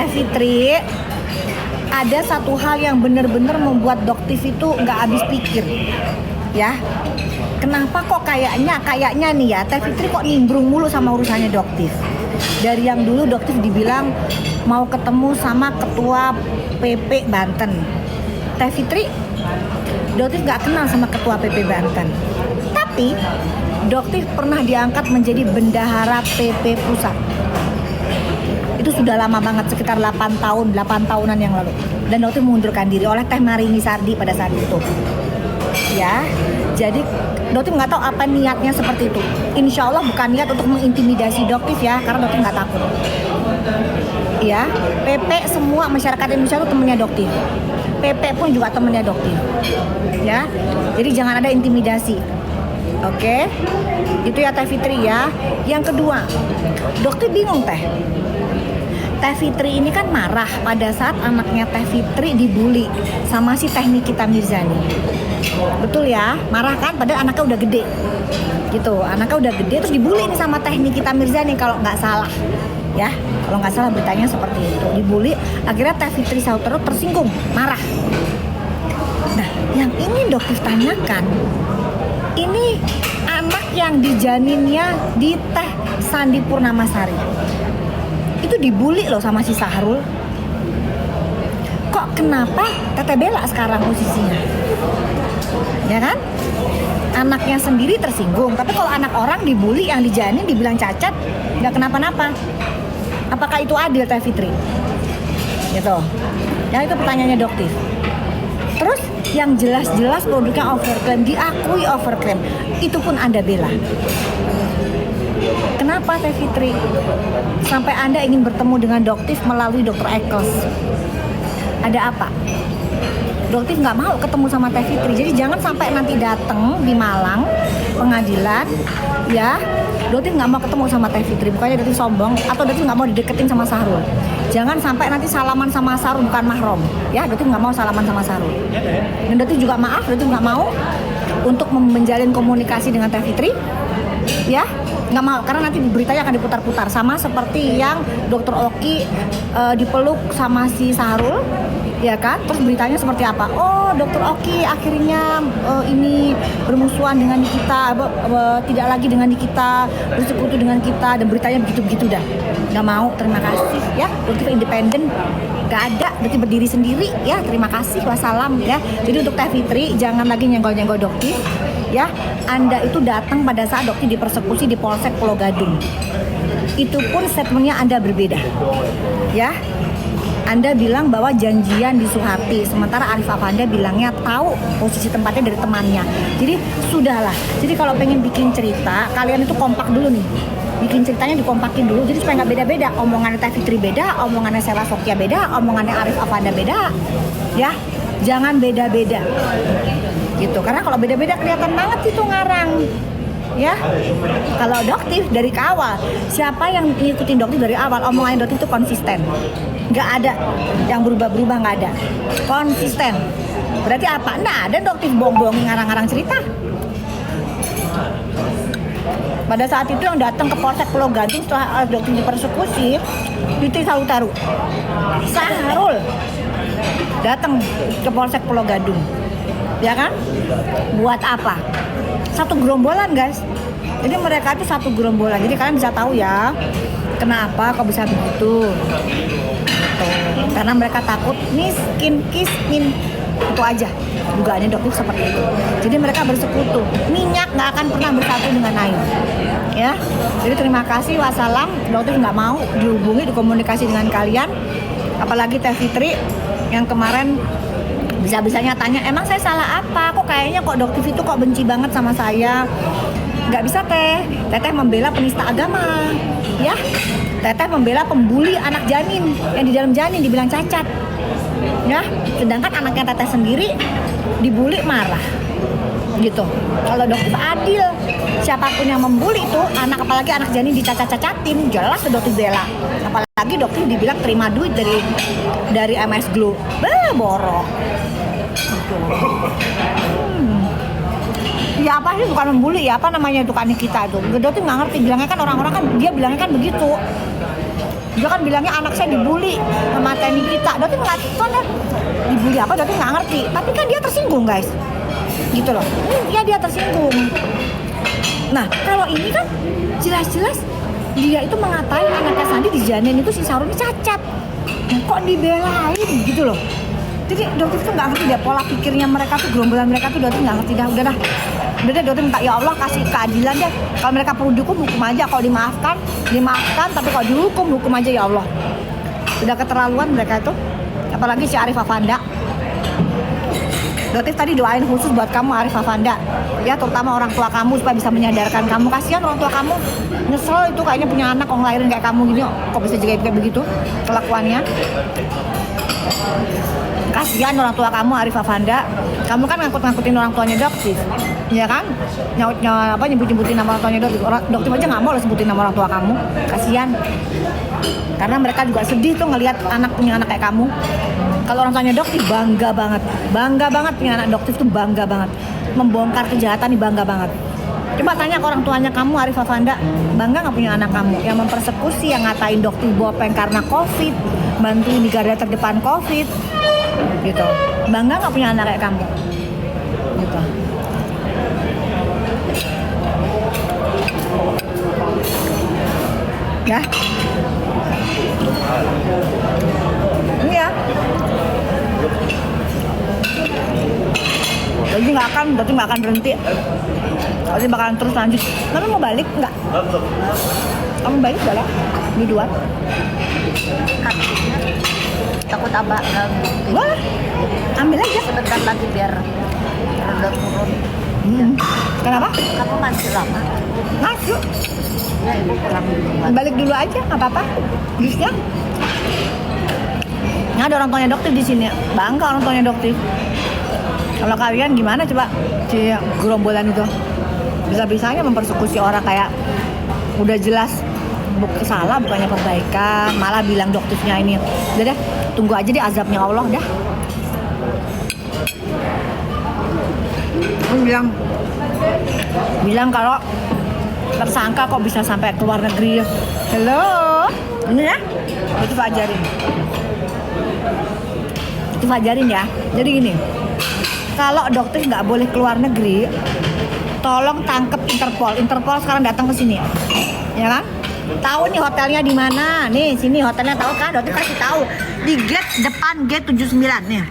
Teh Fitri, ada satu hal yang benar-benar membuat Doktif itu nggak habis pikir, ya. Kenapa kok kayaknya nih ya, Teh Fitri kok nimbrung mulu sama urusannya Doktif. Dari yang dulu Doktif dibilang mau ketemu sama ketua PP Banten. Teh Fitri, Doktif nggak kenal sama ketua PP Banten. Tapi Doktif pernah diangkat menjadi bendahara PP Pusat. Itu sudah lama banget, sekitar 8 tahunan yang lalu. Dan Doktif mengundurkan diri oleh Teh Marini Sardi pada saat itu. Ya, jadi Doktif nggak tahu apa niatnya seperti itu. Insya Allah bukan niat untuk mengintimidasi Doktif ya, karena Doktif nggak takut. Ya, PP semua masyarakat Indonesia itu temennya Doktif. PP pun juga temennya Doktif. Ya, jadi jangan ada intimidasi. Oke, itu ya Teh Fitri ya. Yang kedua, Doktif bingung Teh. Teh Fitri ini kan marah pada saat anaknya Teh Fitri dibully sama si Teh Nikita Mirzani. Betul ya, marah kan, padahal anaknya udah gede gitu, anaknya udah gede terus dibully nih sama Teh Nikita Mirzani kalau nggak salah ya, kalau nggak salah beritanya seperti itu, dibully, akhirnya Teh Fitri Sautero tersinggung, marah. Nah, yang ingin Doktif tanyakan, ini anak yang dijaninnya di Teh Sandi Purnamasari itu dibully loh sama si Sahrul. Kok kenapa Teteh Bella sekarang posisinya? Ya kan? Anaknya sendiri tersinggung, tapi kalau anak orang dibully, yang dijanin dibilang cacat, nggak kenapa-napa. Apakah itu adil Teh Fitri? Gitu. Yang itu pertanyaannya Doktif. Terus yang jelas-jelas produknya overclaim, diakui overclaim, itu pun Anda bela. Kenapa Teh Fitri sampai Anda ingin bertemu dengan Doktif melalui Dr. Eccles? Ada apa? Doktif nggak mau ketemu sama Teh Fitri, jadi jangan sampai nanti datang di Malang pengadilan, ya. Doktif nggak mau ketemu sama Teh Fitri, bukannya Doktif sombong atau Doktif nggak mau dideketin sama Sahrul. Jangan sampai nanti salaman sama Sahrul bukan mahram, ya. Doktif nggak mau salaman sama Sahrul. Dan Doktif juga maaf, Doktif nggak mau untuk menjalin komunikasi dengan Teh Fitri, ya. Nggak mau, karena nanti beritanya akan diputar-putar sama seperti yang Dr. Oki dipeluk sama si Sahrul, ya kan? Terus beritanya seperti apa? Oh, Dr. Oki akhirnya ini bermusuhan dengan Nikita, tidak lagi dengan Nikita, bersekutu dengan kita, dan beritanya begitu-begitu dah. Nggak mau, terima kasih ya. Doktif independen, nggak ada, Doktif berdiri sendiri ya. Terima kasih, wassalam ya. Jadi untuk Teh Fitri jangan lagi nyenggol-nyenggol Doktif. Ya, Anda itu datang pada saat Doktif dipersekusi di Polsek Pulau Gadung. Itu pun statementnya Anda berbeda. Ya, Anda bilang bahwa janjian di Suharti, sementara Arif Afanda bilangnya tahu posisi tempatnya dari temannya. Jadi sudahlah. Jadi kalau pengen bikin cerita, kalian itu kompak dulu nih. Bikin ceritanya dikompakin dulu, jadi supaya nggak beda-beda. Omongannya Teh Fitri beda, omongannya Sheila Sokya beda, omongannya Arif Afanda beda. Ya, jangan beda-beda. Gitu, karena kalau beda-beda kelihatan banget itu ngarang, ya. Kalau Doktif dari awal, siapa yang ngikutin Doktif dari awal, omongan Doktif itu konsisten, nggak ada yang berubah-berubah, nggak ada, konsisten. Berarti apa? Nggak ada Doktif bohong-bohong ngarang-ngarang cerita. Pada saat itu yang datang ke Polsek Pulau Gadung setelah Doktif dipersekusi, Fitri Sautero, Sahrul datang ke Polsek Pulau Gadung. Ya kan? Buat apa? Satu gerombolan guys. Jadi mereka itu satu gerombolan. Jadi kalian bisa tahu ya kenapa kok bisa begitu. Gitu. Karena mereka takut miskin kismin. Itu aja dugaannya Doktif seperti itu. Jadi mereka bersekutu. Minyak nggak akan pernah bersatu dengan air. Ya. Jadi terima kasih, wassalam. Doktif nggak mau dihubungi, dikomunikasi dengan kalian. Apalagi Teh Fitri yang kemarin bisa-bisanya tanya, emang saya salah apa? Kok kayaknya kok Doktif itu kok benci banget sama saya? Nggak bisa Teh. Teteh membela penista agama, ya. Teteh membela pembuli anak janin yang di dalam janin dibilang cacat, ya. Sedangkan anaknya Teteh sendiri dibully marah, gitu. Kalau Doktif adil, siapapun yang membuli itu anak, apalagi anak janin dicacat-cacatin, jelas Doktif bela. Apalagi Doktif dibilang terima duit dari MS Glow, borok. Ya apa sih, bukan membuli ya, apa namanya itu kan kita itu. Doktif nggak ngerti, bilangnya kan orang-orang kan, dia bilangnya kan begitu. Dia kan bilangnya anak saya dibully sama TNI kita. Dokter nggak tahu dibully apa, dokter nggak ngerti. Tapi kan dia tersinggung guys, gitu loh. Dia tersinggung. Nah kalau ini kan jelas-jelas dia itu mengatain anaknya Sandi di janin itu si Saruni cacat. Nah kok dibelain gitu loh. Jadi dokter tuh nggak ngerti dia pola pikirnya mereka tuh, gerombolan mereka tuh dokter nggak ngerti dah. Udah deh dokter minta ya Allah kasih keadilan deh. Kalau mereka perlu dihukum, hukum aja. Kalau dimaafkan. Tapi kalau hukum aja ya Allah. Udah keterlaluan mereka itu. Apalagi si Arif Afanda. Dokter tadi doain khusus buat kamu Arif Afanda. Ya terutama orang tua kamu supaya bisa menyadarkan kamu. Kasihan orang tua kamu. Nyesel itu kayaknya punya anak kok ngelahirin kayak kamu gini. Kok bisa juga kayak begitu kelakuannya. Kasihan orang tua kamu Arif Afanda. Kamu kan ngangkut-ngangkutin orang tuanya Doktif, ya kan? Nyebut-nyebutin nama orang tuanya Doktif. Doktif aja nggak mau lo sebutin nama orang tua kamu. Kasihan. Karena mereka juga sedih tuh ngelihat anak punya anak kayak kamu. Kalau orang tuanya Doktif bangga banget punya anak Doktif tuh bangga banget. Membongkar kejahatan nih bangga banget. Coba tanya ke orang tuanya kamu Arif Afanda, bangga nggak punya anak kamu yang mempersekusi, yang ngatain Doktif bopeng karena COVID, bantuin di garda terdepan COVID, gitu. Bangga nggak punya anak kayak kamu, gitu. Ya, ini ya. Jadi nggak akan berhenti. Jadi bakalan terus lanjut. Kamu mau balik nggak? Kamu balik gak lah? Duluan. Takut abah ganggu. Boleh. Ambil aja. Sebentar lagi biar rada turun. Kenapa? Kamu masih lama. Masuk. Ya ibu pulang dulu. Balik dulu aja, nggak apa-apa. Bisa. Nah, ada orang tuanya Doktif di sini. Bangga orang tuanya Doktif. Kalau kalian gimana coba si gerombolan itu? Bisa-bisanya mempersekusi orang kayak udah jelas salah bukannya perbaikan, malah bilang Doktifnya ini. Udah deh, tunggu aja deh azabnya Allah dah. Bilang kalau tersangka kok bisa sampai ke luar negeri. Halo, ini ya, itu Fajarin ya. Jadi gini, kalau Doktif nggak boleh keluar negeri, tolong tangkep Interpol. Interpol sekarang datang ke sini, ya kan? Tahu nih hotelnya di mana? Nih sini hotelnya tahu kan? Doktif kasih tahu di gate depan gate 79 nih.